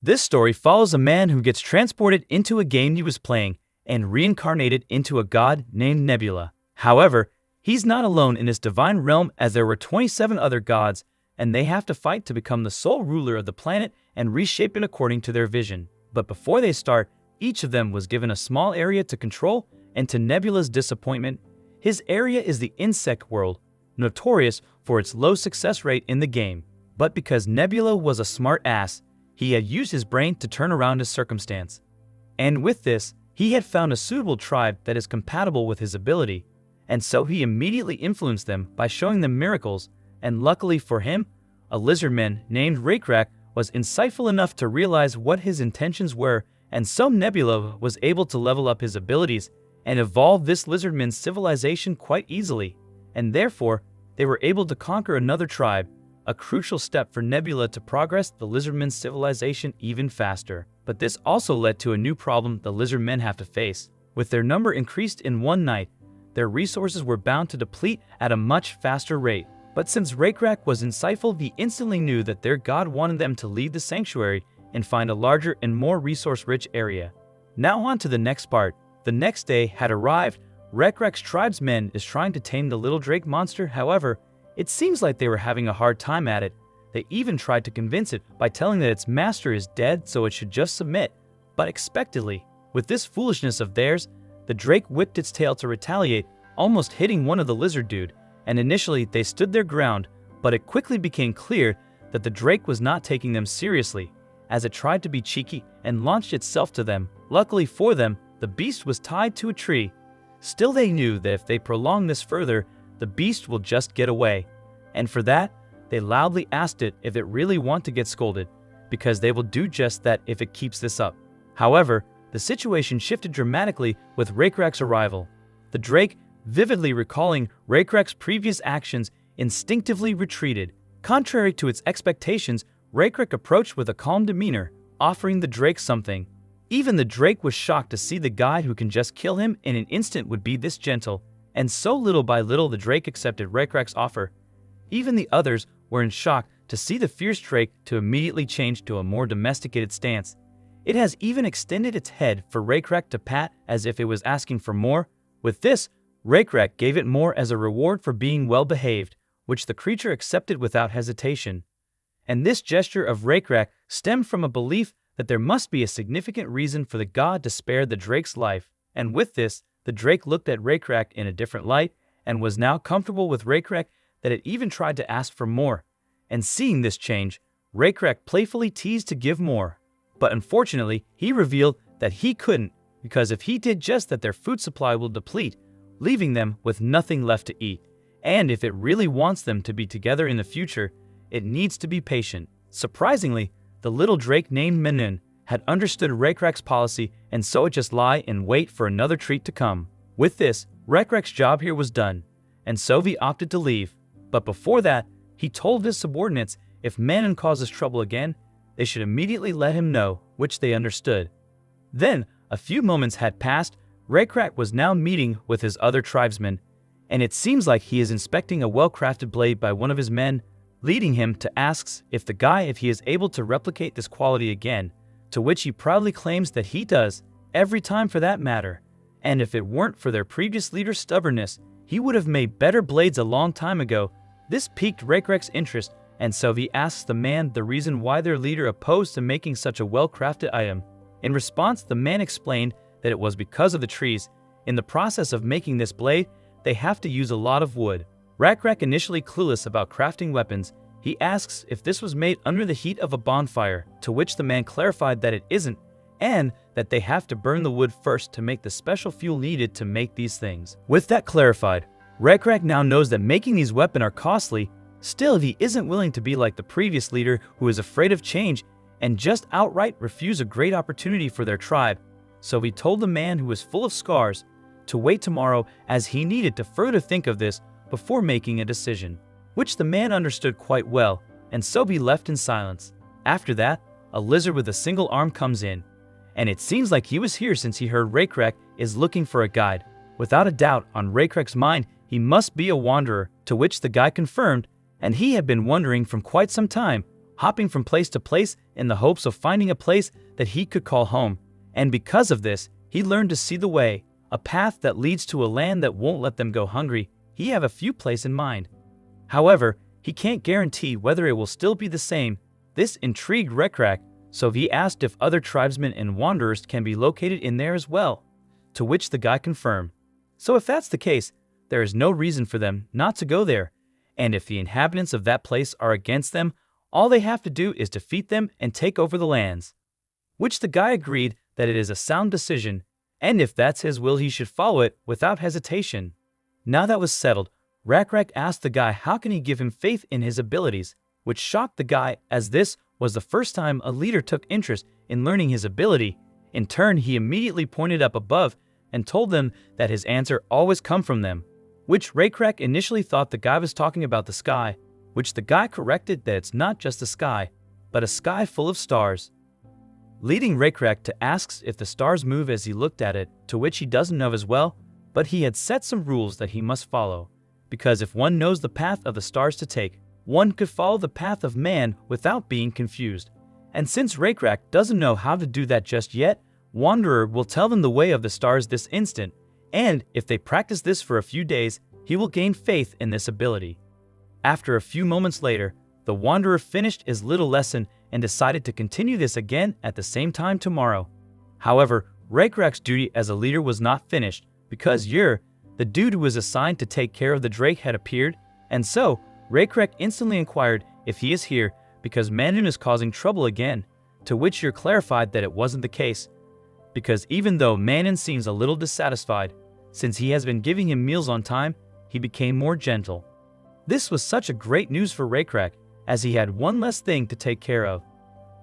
This story follows a man who gets transported into a game he was playing and reincarnated into a god named Nebula. However, he's not alone in his divine realm, as there were 27 other gods, and they have to fight to become the sole ruler of the planet and reshape it according to their vision. But before they start, each of them was given a small area to control, and to Nebula's disappointment, his area is the insect world, notorious for its low success rate in the game. But because Nebula was a smart ass, he had used his brain to turn around his circumstance. And with this, he had found a suitable tribe that is compatible with his ability, and so he immediately influenced them by showing them miracles, and luckily for him, a lizardman named Rakrak was insightful enough to realize what his intentions were, and so Nebula was able to level up his abilities and evolve this lizardman's civilization quite easily, and therefore, they were able to conquer another tribe, a crucial step for Nebula to progress the lizardmen's civilization even faster. But this also led to a new problem the lizardmen have to face. With their number increased in one night, their resources were bound to deplete at a much faster rate. But since Rakrak was insightful, he instantly knew that their god wanted them to leave the sanctuary and find a larger and more resource-rich area. Now on to the next part. The next day had arrived. Rakrak's tribesmen is trying to tame the little drake monster. However, it seems like they were having a hard time at it. They even tried to convince it by telling that its master is dead, so it should just submit. But unexpectedly, with this foolishness of theirs, the drake whipped its tail to retaliate, almost hitting one of the lizard dude, and initially they stood their ground, but it quickly became clear that the drake was not taking them seriously, as it tried to be cheeky and launched itself to them. Luckily for them, the beast was tied to a tree. Still, they knew that if they prolonged this further, the beast will just get away, and for that, they loudly asked it if it really want to get scolded, because they will do just that if it keeps this up. However, the situation shifted dramatically with Rakrak's arrival. The drake, vividly recalling Rakrak's previous actions, instinctively retreated. Contrary to its expectations, Rakrak approached with a calm demeanor, offering the drake something. Even the drake was shocked to see the guy who can just kill him in an instant would be this gentle, and so little by little the drake accepted Rakrak's offer. Even the others were in shock to see the fierce drake to immediately change to a more domesticated stance. It has even extended its head for Rakrak to pat as if it was asking for more. With this, Rakrak gave it more as a reward for being well behaved, which the creature accepted without hesitation. And this gesture of Rakrak stemmed from a belief that there must be a significant reason for the god to spare the drake's life. And with this, the drake looked at Rakrak in a different light and was now comfortable with Rakrak that it even tried to ask for more. And seeing this change, Rakrak playfully teased to give more. But unfortunately, he revealed that he couldn't, because if he did just that, their food supply will deplete, leaving them with nothing left to eat. And if it really wants them to be together in the future, it needs to be patient. Surprisingly, the little drake named Manhwa had understood Rakrak's policy, and so it just lie in wait for another treat to come. With this, Rakrak's job here was done, and so he opted to leave. But before that, he told his subordinates if Manhwa causes trouble again, they should immediately let him know, which they understood. Then, a few moments had passed. Rakrak was now meeting with his other tribesmen, and it seems like he is inspecting a well-crafted blade by one of his men, leading him to ask if he is able to replicate this quality again, to which he proudly claims that he does, every time for that matter. And if it weren't for their previous leader's stubbornness, he would have made better blades a long time ago. This piqued Rakrak's interest, and so he asks the man the reason why their leader opposed to making such a well-crafted item. In response, the man explained that it was because of the trees. In the process of making this blade, they have to use a lot of wood. Rakrak, initially clueless about crafting weapons, he asks if this was made under the heat of a bonfire, to which the man clarified that it isn't, and that they have to burn the wood first to make the special fuel needed to make these things. With that clarified, Rakrak now knows that making these weapons are costly. Still, he isn't willing to be like the previous leader who is afraid of change and just outright refuse a great opportunity for their tribe. So he told the man who was full of scars to wait tomorrow, as he needed to further think of this before making a decision, which the man understood quite well, and so he left in silence. After that, a lizard with a single arm comes in, and it seems like he was here since he heard Rakrak is looking for a guide. Without a doubt on Rakrak's mind, he must be a wanderer, to which the guy confirmed, and he had been wondering from quite some time hopping from place to place in the hopes of finding a place that he could call home. And because of this, he learned to see the way, a path that leads to a land that won't let them go hungry. He have a few places in mind. However, he can't guarantee whether it will still be the same. This intrigued Rekrak, so he asked if other tribesmen and wanderers can be located in there as well, to which the guy confirmed. So if that's the case, there is no reason for them not to go there, and if the inhabitants of that place are against them, all they have to do is defeat them and take over the lands. Which the guy agreed that it is a sound decision, and if that's his will he should follow it without hesitation. Now that was settled, Rekrak asked the guy how can he give him faith in his abilities, which shocked the guy as this was the first time a leader took interest in learning his ability. In turn, he immediately pointed up above and told them that his answer always come from them, which Rekrak initially thought the guy was talking about the sky, which the guy corrected that it's not just the sky, but a sky full of stars. Leading Rekrak to asks if the stars move as he looked at it, to which he doesn't know as well, but he had set some rules that he must follow, because if one knows the path of the stars to take, one could follow the path of man without being confused. And since Rekrak doesn't know how to do that just yet, Wanderer will tell them the way of the stars this instant, and if they practice this for a few days, he will gain faith in this ability. After a few moments later, the Wanderer finished his little lesson and decided to continue this again at the same time tomorrow. However, Rekrak's duty as a leader was not finished, because Yer, the dude who was assigned to take care of the Drake, had appeared, and so Rekrak instantly inquired if he is here because Manhwa is causing trouble again, to which Yer clarified that it wasn't the case, because even though Manhwa seems a little dissatisfied, since he has been giving him meals on time, he became more gentle. This was such a great news for Rekrak, as he had one less thing to take care of.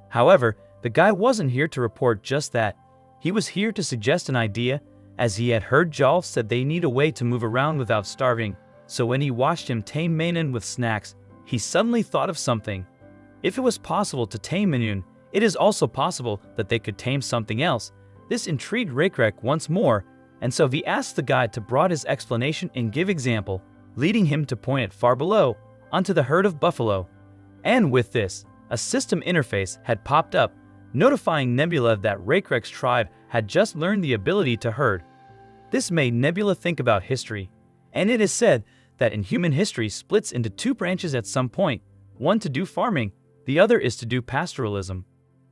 However, the guy wasn't here to report just that. He was here to suggest an idea, as he had heard Jal said they need a way to move around without starving, so when he watched him tame Manhwa with snacks, he suddenly thought of something. If it was possible to tame Manhwa, it is also possible that they could tame something else. This intrigued Rekrak once more, and so he asked the guide to broaden his explanation and give example, leading him to point it far below, onto the herd of buffalo. And with this, a system interface had popped up, notifying Nebula that Rekrak's tribe had just learned the ability to herd. This made Nebula think about history, and it is said that in human history splits into two branches at some point, one to do farming, the other is to do pastoralism.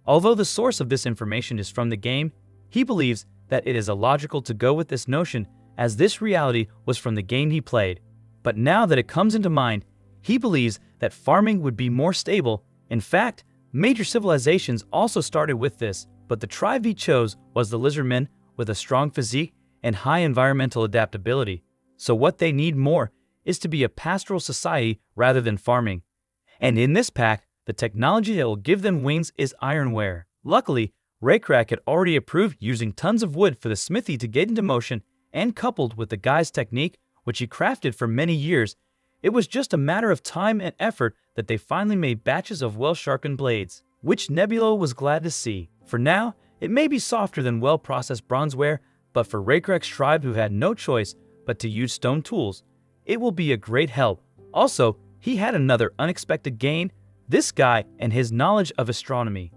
Although the source of this information is from the game, he believes that it is illogical to go with this notion, as this reality was from the game he played. But now that it comes into mind, he believes that farming would be more stable. In fact, major civilizations also started with this, but the tribe he chose was the lizardmen with a strong physique and high environmental adaptability. So what they need more is to be a pastoral society rather than farming. And in this pack, the technology that will give them wings is ironware. Luckily, Rekrak had already approved using tons of wood for the smithy to get into motion, and coupled with the guy's technique, which he crafted for many years, it was just a matter of time and effort that they finally made batches of well-sharpened blades, which Nebula was glad to see. For now, it may be softer than well-processed bronzeware, but for Rekrak's tribe who had no choice but to use stone tools, it will be a great help. Also, he had another unexpected gain, this guy and his knowledge of astronomy.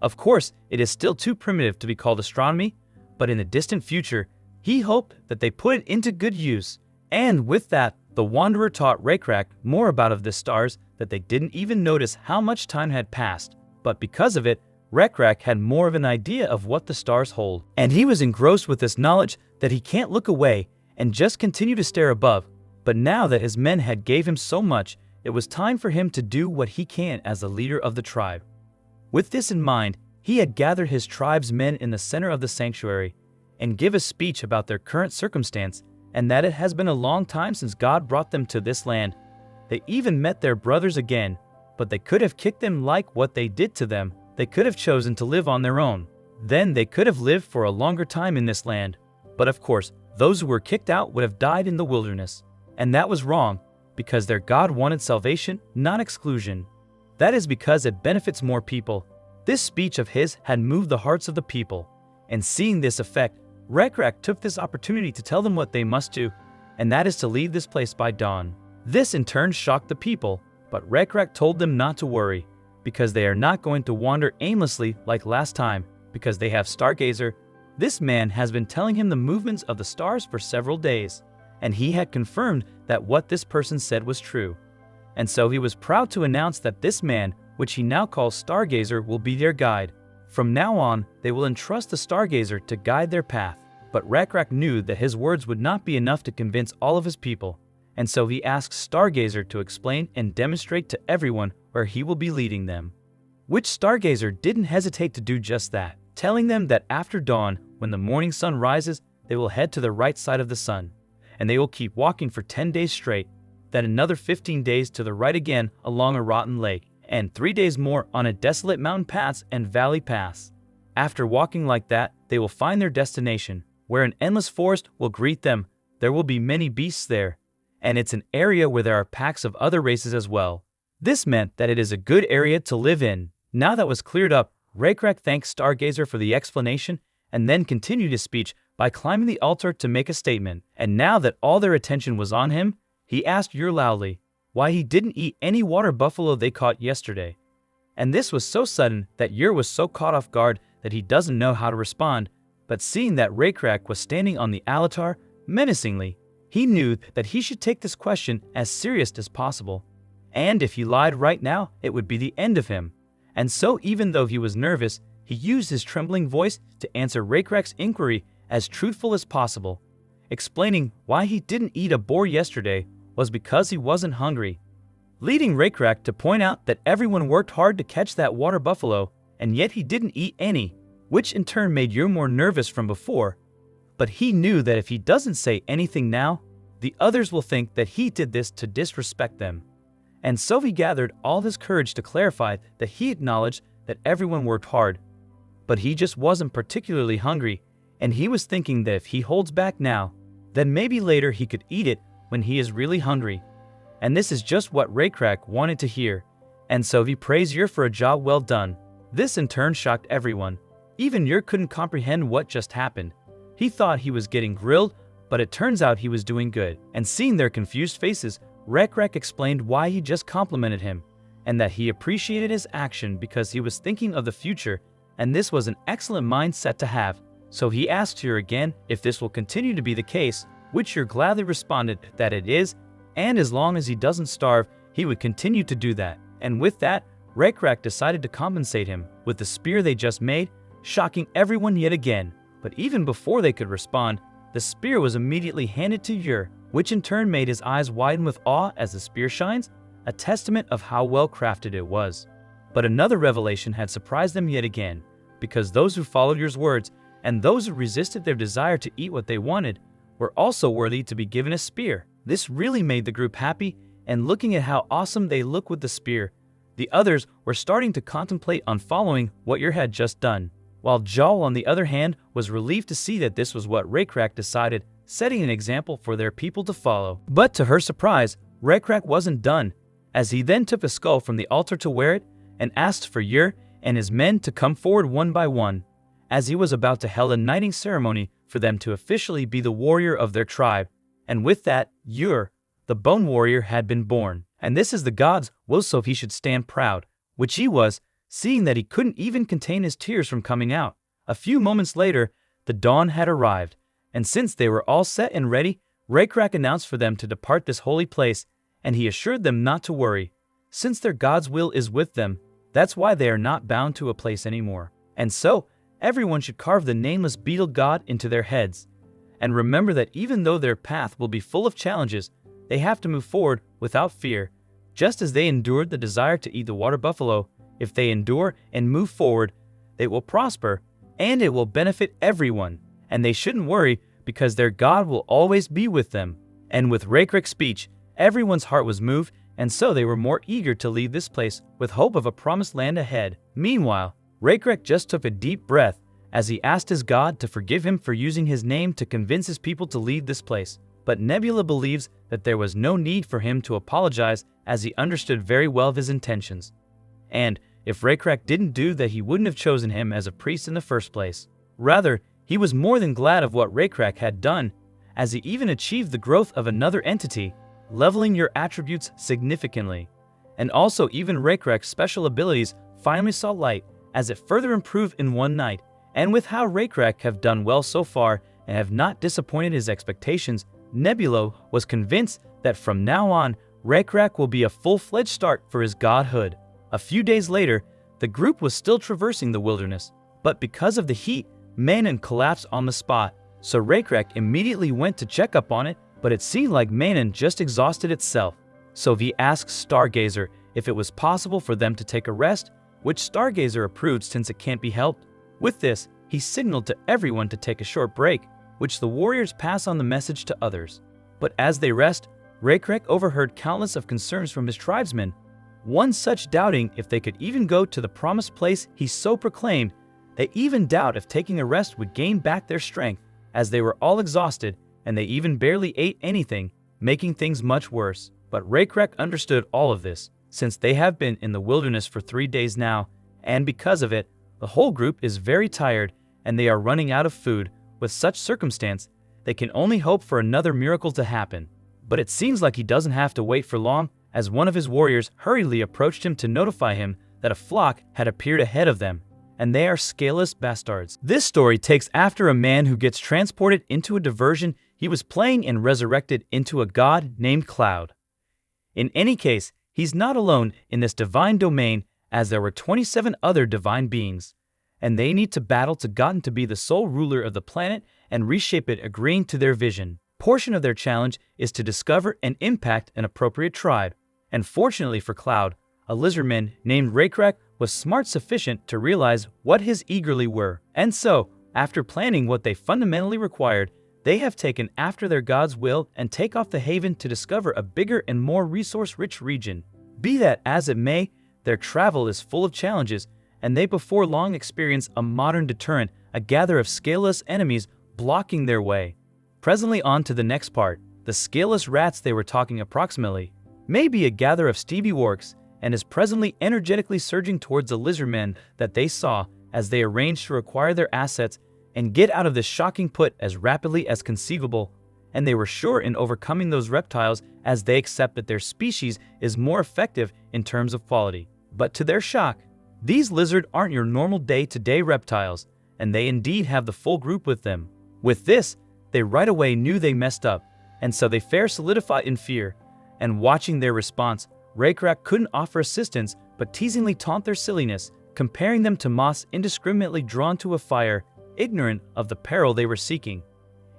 Of course, it is still too primitive to be called astronomy, but in the distant future, he hoped that they put it into good use. And with that, the Wanderer taught Rekrak more about of the stars that they didn't even notice how much time had passed. But because of it, Rekrak had more of an idea of what the stars hold. And he was engrossed with this knowledge that he can't look away and just continue to stare above. But now that his men had gave him so much, it was time for him to do what he can as the leader of the tribe. With this in mind, he had gathered his tribe's men in the center of the sanctuary and give a speech about their current circumstance, and that it has been a long time since God brought them to this land. They even met their brothers again, but they could have kicked them like what they did to them. They could have chosen to live on their own. Then they could have lived for a longer time in this land. But of course, those who were kicked out would have died in the wilderness. And that was wrong, because their God wanted salvation, not exclusion. That is because it benefits more people. This speech of his had moved the hearts of the people. And seeing this effect, Rekrak took this opportunity to tell them what they must do, and that is to leave this place by dawn. This in turn shocked the people, but Rekrak told them not to worry, because they are not going to wander aimlessly like last time, because they have Stargazer. This man has been telling him the movements of the stars for several days, and he had confirmed that what this person said was true. And so he was proud to announce that this man, which he now calls Stargazer, will be their guide. From now on, they will entrust the Stargazer to guide their path. But Rekrak knew that his words would not be enough to convince all of his people, and so he asked Stargazer to explain and demonstrate to everyone where he will be leading them. Which Stargazer didn't hesitate to do just that, telling them that after dawn, when the morning sun rises, they will head to the right side of the sun, and they will keep walking for 10 days straight, then another 15 days to the right again along a rotten lake, and 3 days more on a desolate mountain pass and valley pass. After walking like that, they will find their destination, where an endless forest will greet them. There will be many beasts there, and it's an area where there are packs of other races as well. This meant that it is a good area to live in. Now that was cleared up, Rekrak thanked Stargazer for the explanation and then continued his speech by climbing the altar to make a statement. And now that all their attention was on him, he asked Yer loudly why he didn't eat any water buffalo they caught yesterday. And this was so sudden that Yer was so caught off guard that he doesn't know how to respond. But seeing that Rekrak was standing on the altar menacingly, he knew that he should take this question as serious as possible. And if he lied right now, it would be the end of him. And so even though he was nervous, he used his trembling voice to answer Rekrak's inquiry as truthful as possible, explaining why he didn't eat a boar yesterday was because he wasn't hungry, leading Rekrak to point out that everyone worked hard to catch that water buffalo, and yet he didn't eat any, which in turn made Yer more nervous from before. But he knew that if he doesn't say anything now, the others will think that he did this to disrespect them. And so he gathered all his courage to clarify that he acknowledged that everyone worked hard, but he just wasn't particularly hungry, and he was thinking that if he holds back now, then maybe later he could eat it when he is really hungry. And this is just what Rekrak wanted to hear, and so he praised Yer for a job well done. This in turn shocked everyone. Even Yer couldn't comprehend what just happened. He thought he was getting grilled, but it turns out he was doing good. And seeing their confused faces, Rekrak explained why he just complimented him, and that he appreciated his action because he was thinking of the future, and this was an excellent mindset to have. So he asked Yer again if this will continue to be the case, which Yer gladly responded that it is, and as long as he doesn't starve, he would continue to do that. And with that, Rekrak decided to compensate him with the spear they just made, shocking everyone yet again. But even before they could respond, the spear was immediately handed to Yer, which in turn made his eyes widen with awe as the spear shines, a testament of how well crafted it was. But another revelation had surprised them yet again, because those who followed Yer's words and those who resisted their desire to eat what they wanted were also worthy to be given a spear. This really made the group happy, and looking at how awesome they look with the spear, the others were starting to contemplate on following what Yer had just done. While Jal, on the other hand, was relieved to see that this was what Rekrak decided, setting an example for their people to follow. But to her surprise, Rekrak wasn't done, as he then took a skull from the altar to wear it and asked for Yer and his men to come forward one by one, as he was about to hold a knighting ceremony for them to officially be the warrior of their tribe. And with that, Yer, the bone warrior, had been born. And this is the god's will, so he should stand proud, which he was, seeing that he couldn't even contain his tears from coming out. A few moments later, the dawn had arrived, and since they were all set and ready, Rekrak announced for them to depart this holy place, and he assured them not to worry. Since their God's will is with them, that's why they are not bound to a place anymore. And so, everyone should carve the nameless beetle god into their heads. And remember that even though their path will be full of challenges, they have to move forward without fear. Just as they endured the desire to eat the water buffalo, if they endure and move forward, they will prosper, and it will benefit everyone. And they shouldn't worry, because their God will always be with them. And with Rekrak's speech, everyone's heart was moved, and so they were more eager to leave this place with hope of a promised land ahead. Meanwhile, Rekrak just took a deep breath as he asked his God to forgive him for using his name to convince his people to leave this place. But Nebula believes that there was no need for him to apologize, as he understood very well of his intentions. And if Rekrak didn't do that, he wouldn't have chosen him as a priest in the first place. Rather, he was more than glad of what Rekrak had done, as he even achieved the growth of another entity, leveling your attributes significantly. And also even Raikrek's special abilities finally saw light as it further improved in one night. And with how Raikrek have done well so far and have not disappointed his expectations, Nebula was convinced that from now on, Raikrek will be a full-fledged start for his godhood. A few days later, the group was still traversing the wilderness, but because of the heat, Manon collapsed on the spot. So Raikrek immediately went to check up on it, but it seemed like Manon just exhausted itself. So he asked Stargazer if it was possible for them to take a rest, which Stargazer approved since it can't be helped. With this, he signaled to everyone to take a short break, which the warriors pass on the message to others. But as they rest, Raikrek overheard countless of concerns from his tribesmen, one such doubting if they could even go to the promised place he so proclaimed. They even doubt if taking a rest would gain back their strength, as they were all exhausted and they even barely ate anything, making things much worse. But Raikrek understood all of this, since they have been in the wilderness for 3 days now, and because of it, the whole group is very tired and they are running out of food. With such circumstance, they can only hope for another miracle to happen. But it seems like he doesn't have to wait for long, as one of his warriors hurriedly approached him to notify him that a flock had appeared ahead of them, and they are scaleless bastards. This story takes after a man who gets transported into a diversion he was playing and resurrected into a god named Cloud. In any case, he's not alone in this divine domain, as there were 27 other divine beings, and they need to battle to gotten to be the sole ruler of the planet and reshape it agreeing to their vision. Portion of their challenge is to discover and impact an appropriate tribe, and fortunately for Cloud, a lizardman named Raikrek was smart sufficient to realize what his eagerly were. And so, after planning what they fundamentally required, they have taken after their god's will and take off the haven to discover a bigger and more resource-rich region. Be that as it may, their travel is full of challenges, and they before long experience a modern deterrent, a gather of scaleless enemies blocking their way. Presently on to the next part. The scaleless rats they were talking approximately may be a gather of Stevie Works, and is presently energetically surging towards the lizardmen that they saw as they arranged to acquire their assets and get out of this shocking put as rapidly as conceivable. And they were sure in overcoming those reptiles, as they accept that their species is more effective in terms of quality. But to their shock, these lizards aren't your normal day-to-day reptiles, and they indeed have the full group with them. With this, they right away knew they messed up, and so they fair solidified in fear. And watching their response, Raikrek couldn't offer assistance but teasingly taunt their silliness, comparing them to moths indiscriminately drawn to a fire, ignorant of the peril they were seeking.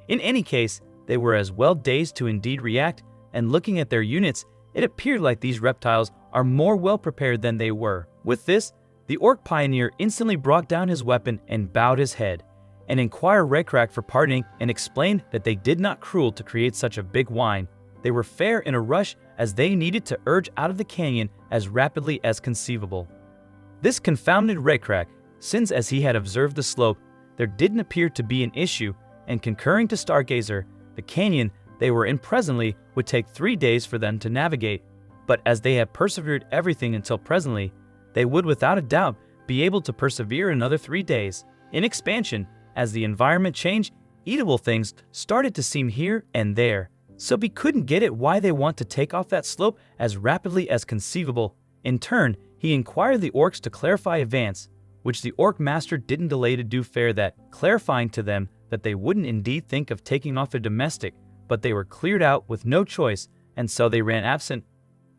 In any case, they were as well dazed to indeed react, and looking at their units, it appeared like these reptiles are more well prepared than they were. With this, the orc pioneer instantly brought down his weapon and bowed his head, and inquired Raikrek for pardoning and explained that they did not cruel to create such a big whine. They were fair in a rush as they needed to urge out of the canyon as rapidly as conceivable. This confounded Raikrek, since as he had observed the slope, there didn't appear to be an issue, and concurring to Stargazer, the canyon they were in presently would take 3 days for them to navigate, but as they had persevered everything until presently, they would without a doubt be able to persevere another 3 days. In expansion, as the environment changed, eatable things started to seem here and there, so he couldn't get it why they want to take off that slope as rapidly as conceivable. In turn, he inquired the orcs to clarify advance, which the orc master didn't delay to do fair that, clarifying to them that they wouldn't indeed think of taking off a domestic, but they were cleared out with no choice, and so they ran absent,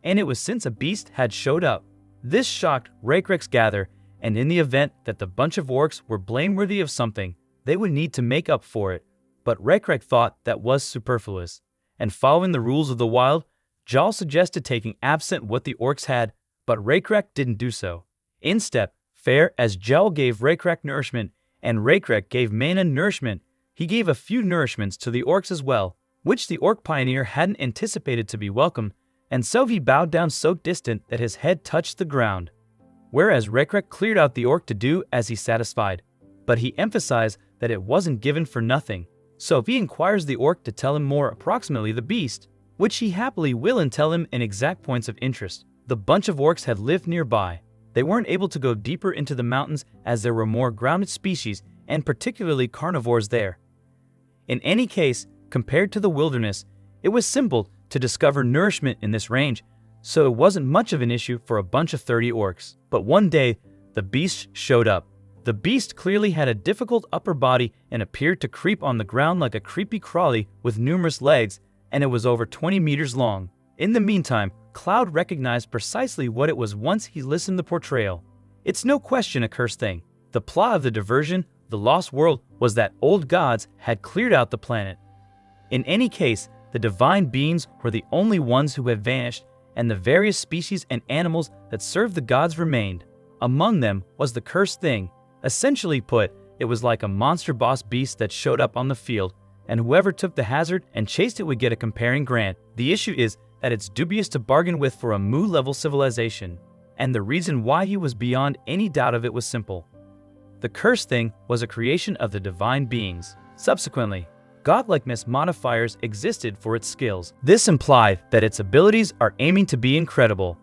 and it was since a beast had showed up. This shocked Raikrek's gather, and in the event that the bunch of orcs were blameworthy of something, they would need to make up for it, but Raikrek thought that was superfluous, and following the rules of the wild, Jal suggested taking absent what the orcs had, but Raikrek didn't do so. Instead, fair as Jal gave Raikrek nourishment, and Raikrek gave Mana nourishment, he gave a few nourishments to the orcs as well, which the orc pioneer hadn't anticipated to be welcome, and so he bowed down so distant that his head touched the ground. Whereas Raikrek cleared out the orc to do as he satisfied, but he emphasized that it wasn't given for nothing. So he inquires the orc to tell him more approximately the beast, which he happily will and tell him in exact points of interest. The bunch of orcs had lived nearby. They weren't able to go deeper into the mountains as there were more grounded species and particularly carnivores there. In any case, compared to the wilderness, it was simple to discover nourishment in this range, so it wasn't much of an issue for a bunch of 30 orcs. But one day, the beast showed up. The beast clearly had a difficult upper body and appeared to creep on the ground like a creepy crawly with numerous legs, and it was over 20 meters long. In the meantime, Cloud recognized precisely what it was once he listened to the portrayal. It's no question a cursed thing. The plot of the diversion, the Lost World, was that old gods had cleared out the planet. In any case, the divine beings were the only ones who had vanished, and the various species and animals that served the gods remained. Among them was the cursed thing. Essentially put, it was like a monster boss beast that showed up on the field, and whoever took the hazard and chased it would get a comparing grant. The issue is that it's dubious to bargain with for a Mu-level civilization, and the reason why he was beyond any doubt of it was simple. The cursed thing was a creation of the divine beings. Subsequently, godlikeness modifiers existed for its skills. This implied that its abilities are aiming to be incredible.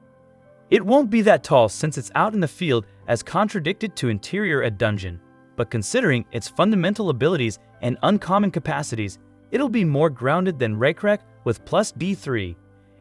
It won't be that tall since it's out in the field as contradicted to interior a dungeon, but considering its fundamental abilities and uncommon capacities, it'll be more grounded than Raikrak with plus D3,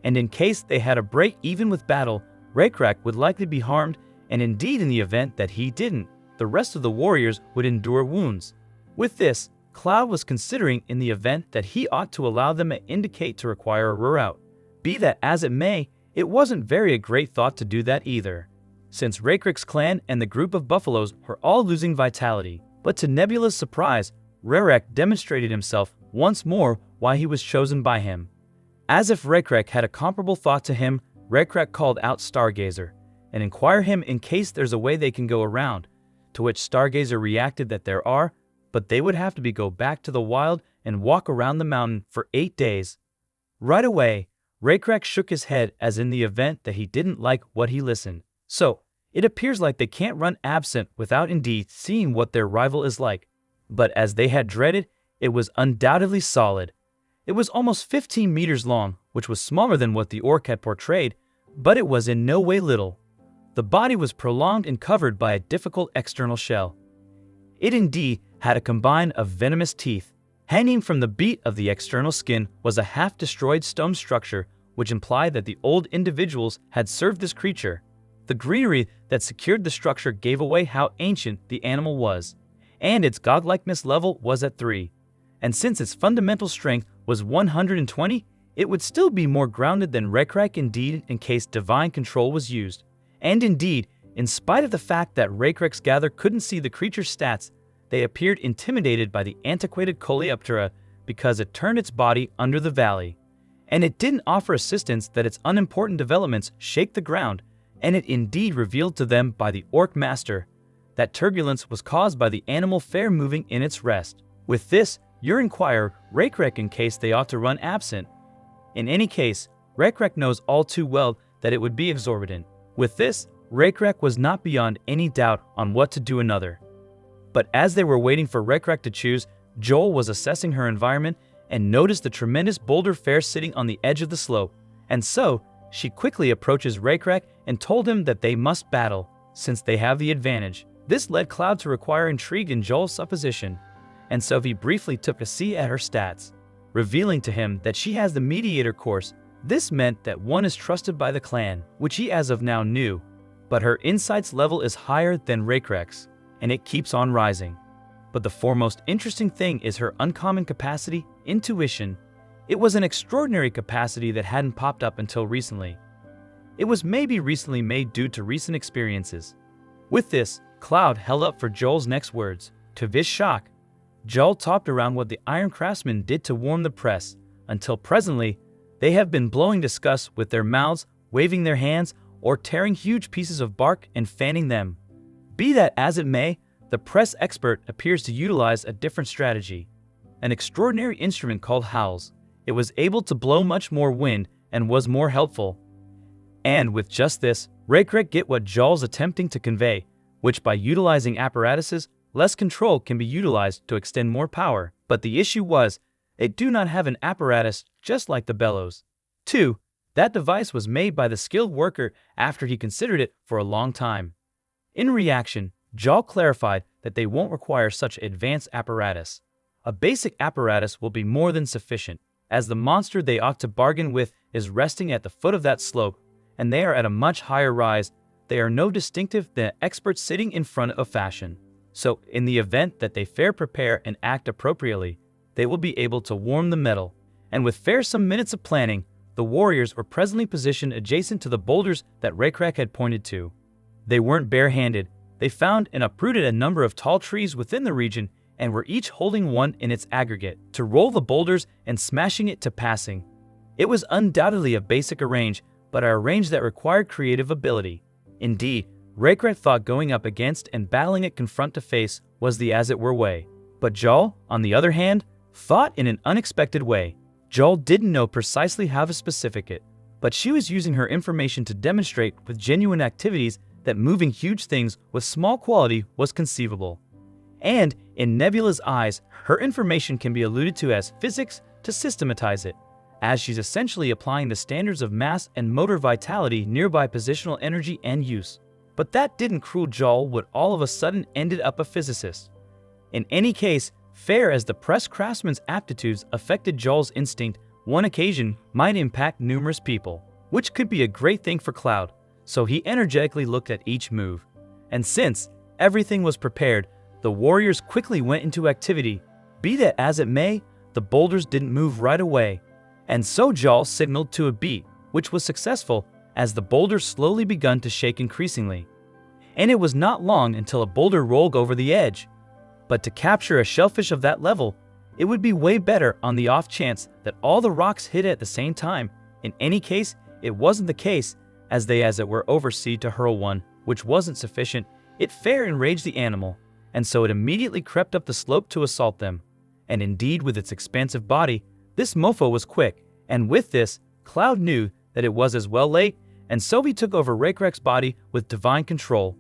and in case they had a break even with battle, Raikrak would likely be harmed, and indeed in the event that he didn't, the rest of the warriors would endure wounds. With this, Cloud was considering in the event that he ought to allow them to indicate to require a reroute. Be that as it may, it wasn't very a great thought to do that either, since Raikrak's clan and the group of buffaloes were all losing vitality. But to Nebula's surprise, Raikrak demonstrated himself once more why he was chosen by him. As if Raikrak had a comparable thought to him, Raikrak called out Stargazer and inquired him in case there's a way they can go around, to which Stargazer reacted that there are, but they would have to go back to the wild and walk around the mountain for 8 days. Right away, Raikrak shook his head as in the event that he didn't like what he listened. So, it appears like they can't run absent without indeed seeing what their rival is like. But as they had dreaded, it was undoubtedly solid. It was almost 15 meters long, which was smaller than what the orc had portrayed, but it was in no way little. The body was prolonged and covered by a difficult external shell. It indeed had a combine of venomous teeth. Hanging from the beat of the external skin was a half-destroyed stone structure, which implied that the old individuals had served this creature. The greenery that secured the structure gave away how ancient the animal was, and its godlikeness level was at 3. And since its fundamental strength was 120, it would still be more grounded than Raikrak indeed in case divine control was used. And indeed, in spite of the fact that Raikrak's gather couldn't see the creature's stats, they appeared intimidated by the antiquated Coleoptera because it turned its body under the valley. And it didn't offer assistance that its unimportant developments shake the ground, and it indeed revealed to them by the Orc Master that turbulence was caused by the animal fair moving in its rest. With this, your inquire Raikrak in case they ought to run absent. In any case, Raikrak knows all too well that it would be exorbitant. With this, Raikrak was not beyond any doubt on what to do another. But as they were waiting for Raikrak to choose, Joel was assessing her environment and noticed the tremendous boulder fair sitting on the edge of the slope. And so, she quickly approaches Raikrak and told him that they must battle, since they have the advantage. This led Cloud to require intrigue in Joel's supposition, and so he briefly took a see at her stats, revealing to him that she has the mediator course. This meant that one is trusted by the clan, which he as of now knew, but her insights level is higher than Raikrak's, and it keeps on rising. But the foremost interesting thing is her uncommon capacity, intuition. It was an extraordinary capacity that hadn't popped up until recently. It was maybe recently made due to recent experiences. With this, Cloud held up for Joel's next words. To his shock, Joel talked around what the Iron Craftsmen did to warm the press, until presently, they have been blowing disgust with their mouths, waving their hands, or tearing huge pieces of bark and fanning them. Be that as it may, the press expert appears to utilize a different strategy. An extraordinary instrument called howls. It was able to blow much more wind and was more helpful. And with just this, Raikrak get what Joel's attempting to convey, which by utilizing apparatuses, less control can be utilized to extend more power. But the issue was, they do not have an apparatus just like the bellows. 2. That device was made by the skilled worker after he considered it for a long time. In reaction, Joel clarified that they won't require such advanced apparatus. A basic apparatus will be more than sufficient, as the monster they ought to bargain with is resting at the foot of that slope, and they are at a much higher rise. They are no distinctive than experts sitting in front of fashion. So, in the event that they fair prepare and act appropriately, they will be able to warm the metal. And with fair some minutes of planning, the warriors were presently positioned adjacent to the boulders that Rekrak had pointed to. They weren't bare-handed. They found and uprooted a number of tall trees within the region and were each holding one in its aggregate to roll the boulders and smashing it to passing. It was undoubtedly a basic arrange, but a range that required creative ability. Indeed, Rekrak thought going up against and battling it confront to face was the as-it-were way. But Jal, on the other hand, thought in an unexpected way. Jal didn't know precisely how to specific it, but she was using her information to demonstrate with genuine activities that moving huge things with small quality was conceivable. And, in Nebula's eyes, her information can be alluded to as physics to systematize it, as she's essentially applying the standards of mass and motor vitality nearby positional energy and use. But that didn't cruel Jal would all of a sudden ended up a physicist. In any case, fair as the press craftsman's aptitudes affected Jal's instinct, one occasion might impact numerous people, which could be a great thing for Cloud, so he energetically looked at each move. And since everything was prepared, the warriors quickly went into activity. Be that as it may, the boulders didn't move right away, and so Jal signaled to a beat, which was successful as the boulders slowly begun to shake increasingly. And it was not long until a boulder rolled over the edge. But to capture a shellfish of that level, it would be way better on the off chance that all the rocks hit at the same time. In any case, it wasn't the case, as they as it were overseed to hurl one, which wasn't sufficient. It fair enraged the animal, and so it immediately crept up the slope to assault them. And indeed, with its expansive body, this mofo was quick, and with this, Cloud knew that it was as well late, and so he took over Rekrak's body with divine control.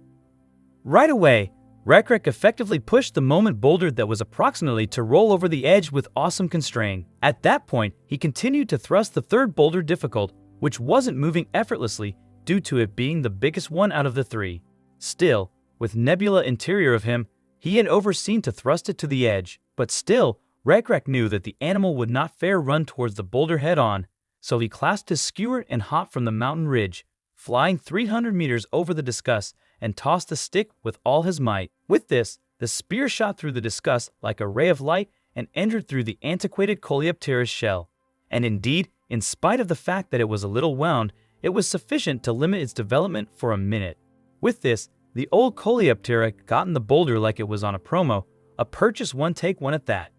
Right away, Rekrak effectively pushed the moment boulder that was approximately to roll over the edge with awesome constraint. At that point, he continued to thrust the third boulder difficult, which wasn't moving effortlessly due to it being the biggest one out of the three. Still, with Nebula interior of him, he had overseen to thrust it to the edge, but still, Rekrak knew that the animal would not fair run towards the boulder head-on, so he clasped his skewer and hopped from the mountain ridge, flying 300 meters over the discus, and tossed the stick with all his might. With this, the spear shot through the discus like a ray of light and entered through the antiquated Coleoptera's shell. And indeed, in spite of the fact that it was a little wound, it was sufficient to limit its development for a minute. With this, the old Coleoptera got in the boulder like it was on a promo, a purchase one take one at that.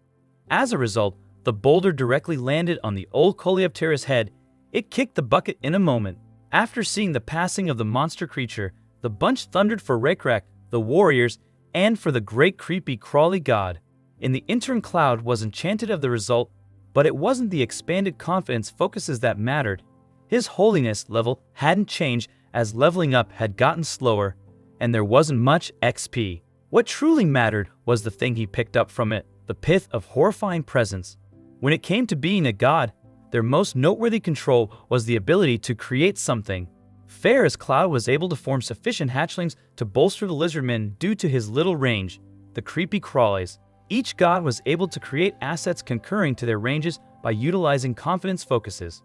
As a result, the boulder directly landed on the old Coleoptera's head. It kicked the bucket in a moment. After seeing the passing of the monster creature, the bunch thundered for Rekrak, the warriors, and for the great creepy crawly god. In the interim, Cloud was enchanted of the result, but it wasn't the expanded confidence focuses that mattered. His holiness level hadn't changed as leveling up had gotten slower, and there wasn't much XP. What truly mattered was the thing he picked up from it, the pith of horrifying presence. When it came to being a god, their most noteworthy control was the ability to create something. Fair as Cloud was able to form sufficient hatchlings to bolster the lizardmen due to his little range, the creepy crawlies. Each god was able to create assets concurring to their ranges by utilizing confidence focuses.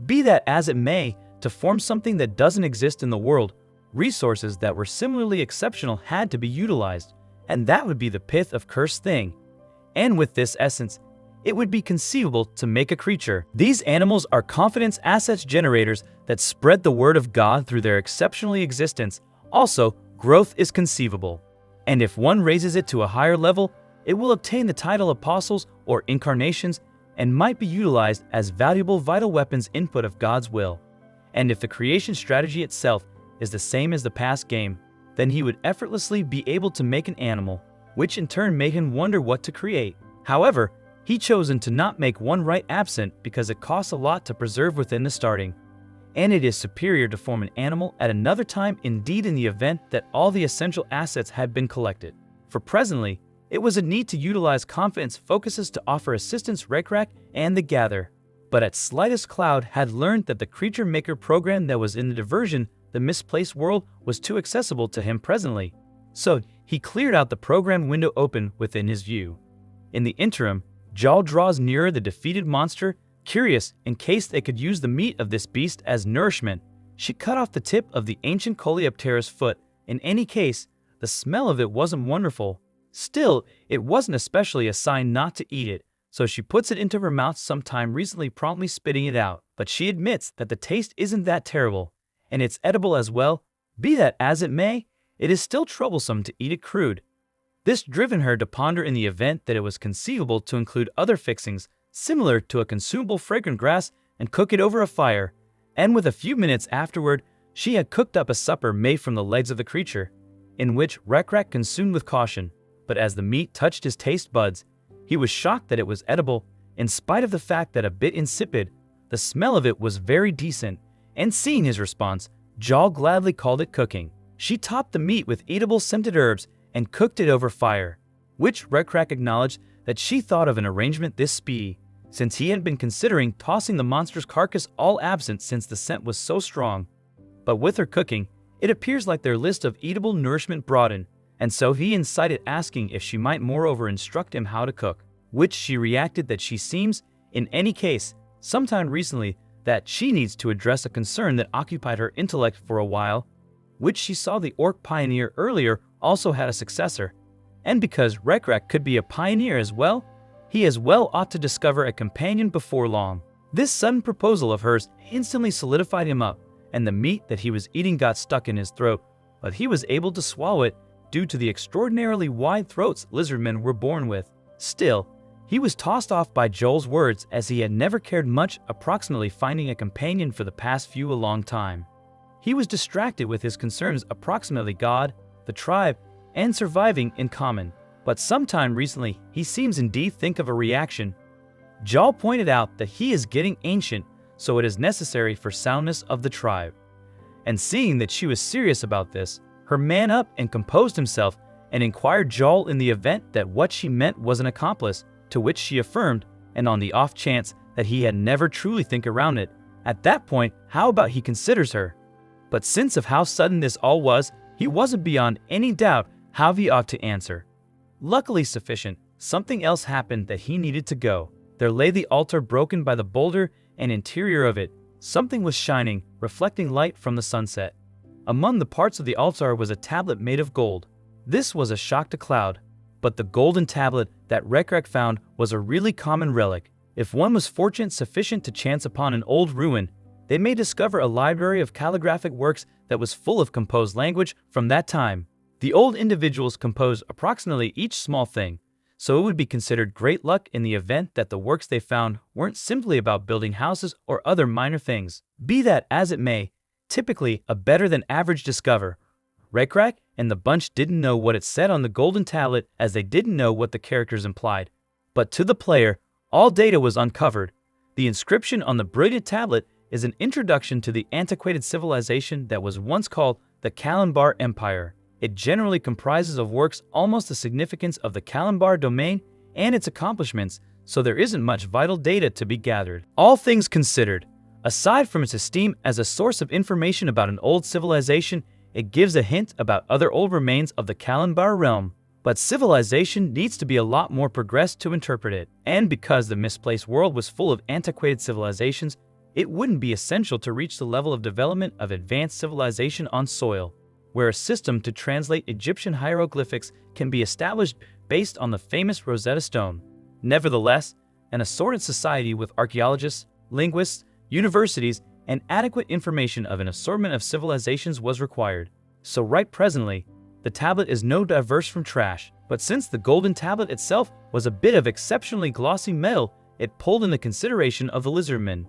Be that as it may, to form something that doesn't exist in the world, resources that were similarly exceptional had to be utilized, and that would be the pith of cursed thing. And with this essence, it would be conceivable to make a creature. These animals are confidence assets generators that spread the word of God through their exceptionally existence. Also, growth is conceivable. And if one raises it to a higher level, it will obtain the title apostles or incarnations and might be utilized as valuable vital weapons input of God's will. And if the creation strategy itself is the same as the past game, then he would effortlessly be able to make an animal, which in turn made him wonder what to create. However, he chosen to not make one right absent because it costs a lot to preserve within the starting, and it is superior to form an animal at another time, indeed in the event that all the essential assets had been collected. For presently, it was a need to utilize confidence focuses to offer assistance Rekrak and the Gather. But at slightest Cloud had learned that the creature maker program that was in the diversion, the misplaced world, was too accessible to him presently. So he cleared out the program window open within his view. In the interim, Jal draws nearer the defeated monster, curious in case they could use the meat of this beast as nourishment. She cut off the tip of the ancient Coleoptera's foot. In any case, the smell of it wasn't wonderful. Still, it wasn't especially a sign not to eat it, so she puts it into her mouth sometime recently, promptly spitting it out. But she admits that the taste isn't that terrible, and it's edible as well. Be that as it may, it is still troublesome to eat it crude. This driven her to ponder in the event that it was conceivable to include other fixings similar to a consumable fragrant grass and cook it over a fire. And with a few minutes afterward, she had cooked up a supper made from the legs of the creature, in which Rekrak consumed with caution. But as the meat touched his taste buds, he was shocked that it was edible, in spite of the fact that a bit insipid. The smell of it was very decent, and seeing his response, Jal gladly called it cooking. She topped the meat with eatable scented herbs and cooked it over fire, which Rekrak acknowledged that she thought of an arrangement this speedy, since he had been considering tossing the monster's carcass all absent since the scent was so strong. But with her cooking, it appears like their list of eatable nourishment broadened, and so he incited, asking if she might moreover instruct him how to cook, which she reacted that she seems, in any case, sometime recently, that she needs to address a concern that occupied her intellect for a while, which she saw the orc pioneer earlier also had a successor. And because Rekrak could be a pioneer as well, he as well ought to discover a companion before long. This sudden proposal of hers instantly solidified him up, and the meat that he was eating got stuck in his throat, but he was able to swallow it due to the extraordinarily wide throats lizardmen were born with. Still, he was tossed off by Joel's words, as he had never cared much approximately finding a companion for the past few a long time. He was distracted with his concerns approximately God, the tribe, and surviving in common. But sometime recently, he seems indeed think of a reaction. Jal pointed out that he is getting ancient, so it is necessary for soundness of the tribe. And seeing that she was serious about this, her man up and composed himself and inquired Jal in the event that what she meant was an accomplice, to which she affirmed, and on the off chance that he had never truly think around it. At that point, how about he considers her? But since of how sudden this all was, he wasn't beyond any doubt how he ought to answer. Luckily sufficient, something else happened that he needed to go. There lay the altar broken by the boulder and interior of it. Something was shining, reflecting light from the sunset. Among the parts of the altar was a tablet made of gold. This was a shock to Cloud, but the golden tablet that Rekrak found was a really common relic. If one was fortunate sufficient to chance upon an old ruin, they may discover a library of calligraphic works that was full of composed language from that time. The old individuals composed approximately each small thing, so it would be considered great luck in the event that the works they found weren't simply about building houses or other minor things. Be that as it may, typically a better than average discover. Rekrak and the bunch didn't know what it said on the golden tablet, as they didn't know what the characters implied. But to the player, all data was uncovered. The inscription on the brilliant tablet is an introduction to the antiquated civilization that was once called the Kalimbar Empire. It generally comprises of works almost the significance of the Kalimbar domain and its accomplishments, so there isn't much vital data to be gathered. All things considered, aside from its esteem as a source of information about an old civilization, it gives a hint about other old remains of the Kalimbar realm. But civilization needs to be a lot more progressed to interpret it, and because the misplaced world was full of antiquated civilizations, it wouldn't be essential to reach the level of development of advanced civilization on soil, where a system to translate Egyptian hieroglyphics can be established based on the famous Rosetta Stone. Nevertheless, an assorted society with archaeologists, linguists, universities, and adequate information of an assortment of civilizations was required. So right presently, the tablet is no diverse from trash, but since the golden tablet itself was a bit of exceptionally glossy metal, it pulled in the consideration of the lizardmen.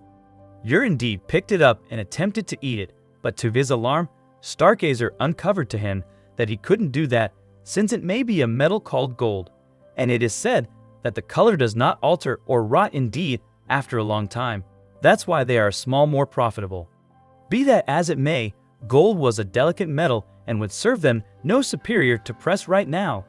Ur indeed picked it up and attempted to eat it, but to his alarm, Stargazer uncovered to him that he couldn't do that, since it may be a metal called gold, and it is said that the color does not alter or rot indeed after a long time. That's why they are a small more profitable. Be that as it may, gold was a delicate metal and would serve them no superior to press right now.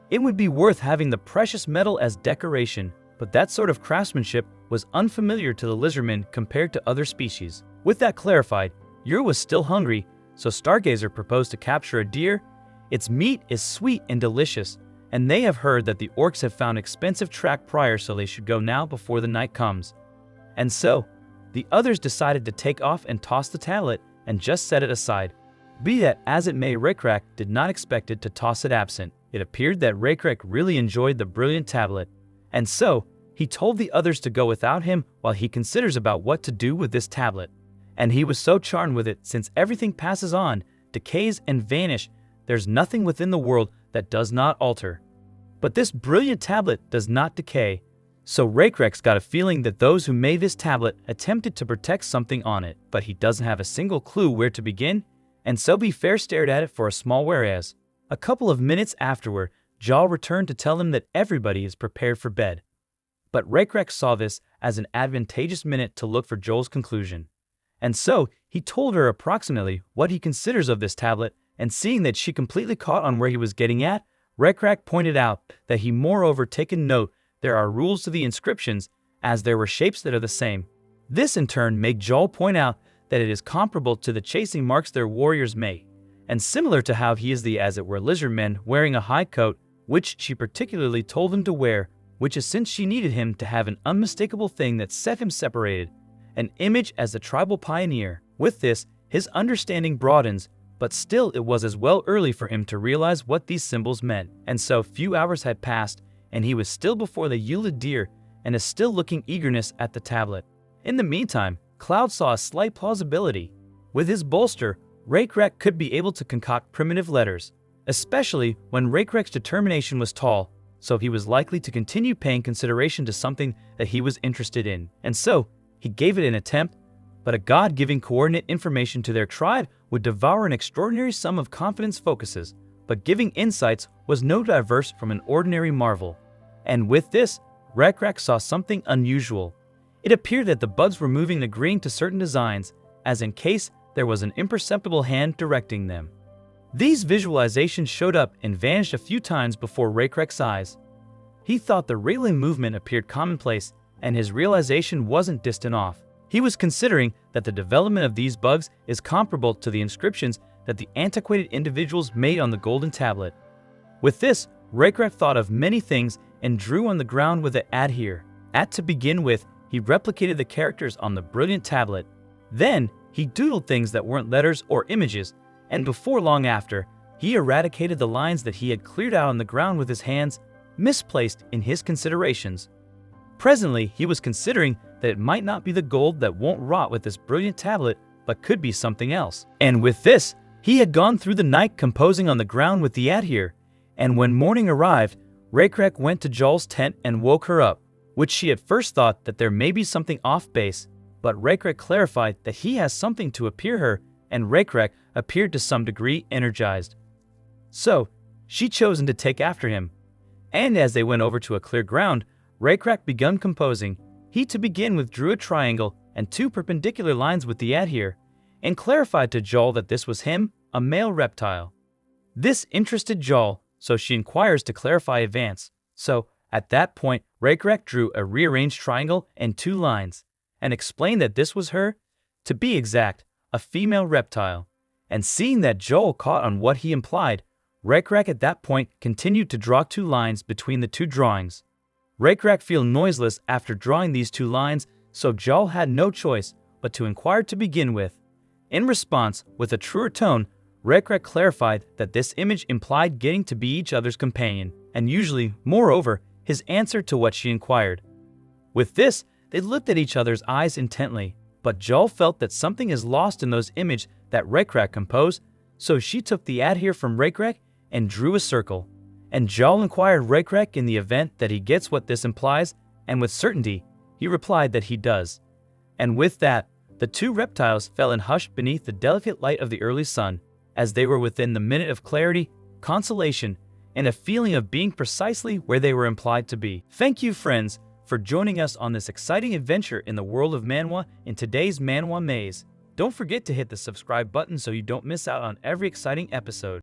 It would be worth having the precious metal as decoration, but that sort of craftsmanship was unfamiliar to the lizardmen compared to other species. With that clarified, Ur was still hungry, so Stargazer proposed to capture a deer. Its meat is sweet and delicious, and they have heard that the orcs have found expensive track prior, so they should go now before the night comes. And so, the others decided to take off and toss the tablet, and just set it aside. Be that as it may, Rekrak did not expect it to toss it absent. It appeared that Rekrak really enjoyed the brilliant tablet, and so he told the others to go without him while he considers about what to do with this tablet. And he was so charmed with it, since everything passes on, decays and vanish, there's nothing within the world that does not alter. But this brilliant tablet does not decay, so Rekrak's got a feeling that those who made this tablet attempted to protect something on it, but he doesn't have a single clue where to begin, and so Be Fair stared at it for a small whereas. A couple of minutes afterward, Jal returned to tell him that everybody is prepared for bed. But Rekrak saw this as an advantageous minute to look for Joel's conclusion. And so, he told her approximately what he considers of this tablet, and seeing that she completely caught on where he was getting at, Rekrak pointed out that he moreover taken note there are rules to the inscriptions, as there were shapes that are the same. This in turn made Joel point out that it is comparable to the chasing marks their warriors make, and similar to how he is the as it were lizardman wearing a high coat, which she particularly told him to wear, which is since she needed him to have an unmistakable thing that set him separated, an image as the tribal pioneer. With this, his understanding broadens, but still it was as well early for him to realize what these symbols meant, and so few hours had passed, and he was still before the Yulid deer, and is still looking eagerness at the tablet. In the meantime, Cloud saw a slight plausibility. With his bolster, Rekrak could be able to concoct primitive letters, especially when Rekrak's determination was tall, so he was likely to continue paying consideration to something that he was interested in, and so he gave it an attempt, but a god giving coordinate information to their tribe would devour an extraordinary sum of confidence focuses, but giving insights was no diverse from an ordinary marvel. And with this, Rekrak saw something unusual. It appeared that the bugs were moving, agreeing to certain designs, as in case there was an imperceptible hand directing them. These visualizations showed up and vanished a few times before Rekrak's eyes. He thought the railing movement appeared commonplace, and his realization wasn't distant off. He was considering that the development of these bugs is comparable to the inscriptions that the antiquated individuals made on the golden tablet. With this, Rekrak thought of many things and drew on the ground with the adhere. To begin with, he replicated the characters on the brilliant tablet. Then, he doodled things that weren't letters or images, and before long after, he eradicated the lines that he had cleared out on the ground with his hands, misplaced in his considerations. Presently, he was considering that it might not be the gold that won't rot with this brilliant tablet, but could be something else. And with this, he had gone through the night composing on the ground with the adhere, and when morning arrived, Rekrak went to Joel's tent and woke her up, which she at first thought that there may be something off base, but Rekrak clarified that he has something to appear her, and Rekrak appeared to some degree energized. So, she chosen to take after him. And as they went over to a clear ground, Rekrak begun composing. He to begin with drew a triangle and two perpendicular lines with the adhere, and clarified to Joel that this was him, a male reptile. This interested Joel, so she inquires to clarify advance. So, at that point, Rekrak drew a rearranged triangle and two lines, and explained that this was her, to be exact, a female reptile. And seeing that Joel caught on what he implied, Rekrak at that point continued to draw two lines between the two drawings. Rekrak felt noiseless after drawing these two lines, so Joel had no choice but to inquire to begin with. In response, with a truer tone, Rekrak clarified that this image implied getting to be each other's companion, and usually, moreover, his answer to what she inquired. With this, they looked at each other's eyes intently, but Joel felt that something is lost in those images that Rekrak composed, so she took the adhere from Rekrak and drew a circle. And Joel inquired Rekrak in the event that he gets what this implies, and with certainty, he replied that he does. And with that, the two reptiles fell and hushed beneath the delicate light of the early sun, as they were within the minute of clarity, consolation, and a feeling of being precisely where they were implied to be. Thank you, friends, for joining us on this exciting adventure in the world of Manhwa in today's Manhwa Maze. Don't forget to hit the subscribe button so you don't miss out on every exciting episode.